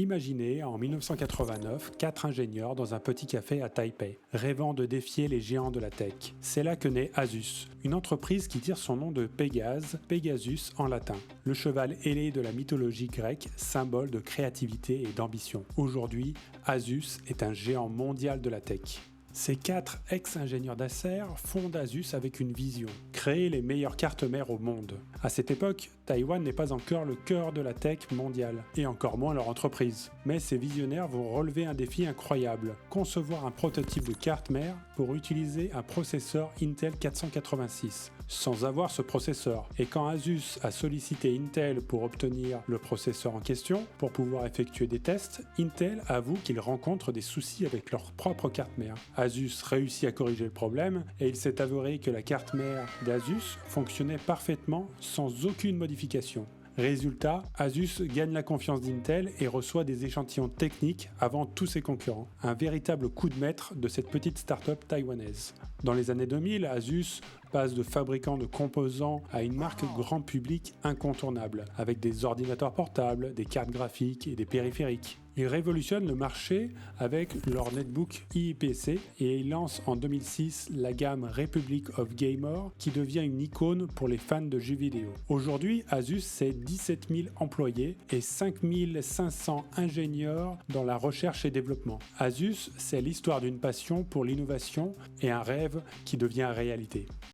Imaginez, en 1989, 4 ingénieurs dans un petit café à Taipei, rêvant de défier les géants de la tech. C'est là que naît Asus, une entreprise qui tire son nom de Pégase, Pegasus en latin, le cheval ailé de la mythologie grecque, symbole de créativité et d'ambition. Aujourd'hui, Asus est un géant mondial de la tech. Ces 4 ex-ingénieurs d'Acer fondent Asus avec une vision, créer les meilleures cartes mères au monde. À cette époque, Taïwan n'est pas encore le cœur de la tech mondiale, et encore moins leur entreprise. Mais ces visionnaires vont relever un défi incroyable, concevoir un prototype de carte mère pour utiliser un processeur Intel 486, sans avoir ce processeur. Et quand Asus a sollicité Intel pour obtenir le processeur en question, pour pouvoir effectuer des tests, Intel avoue qu'ils rencontrent des soucis avec leur propre carte mère. Asus réussit à corriger le problème et il s'est avéré que la carte mère d'Asus fonctionnait parfaitement sans aucune modification. Résultat, Asus gagne la confiance d'Intel et reçoit des échantillons techniques avant tous ses concurrents. Un véritable coup de maître de cette petite start-up taïwanaise. Dans les années 2000, Asus passe de fabricant de composants à une marque grand public incontournable, avec des ordinateurs portables, des cartes graphiques et des périphériques. Ils révolutionnent le marché avec leur netbook IPC et ils lancent en 2006 la gamme Republic of Gamers qui devient une icône pour les fans de jeux vidéo. Aujourd'hui, Asus c'est 17 000 employés et 5 500 ingénieurs dans la recherche et développement. Asus, c'est l'histoire d'une passion pour l'innovation et un rêve qui devient réalité.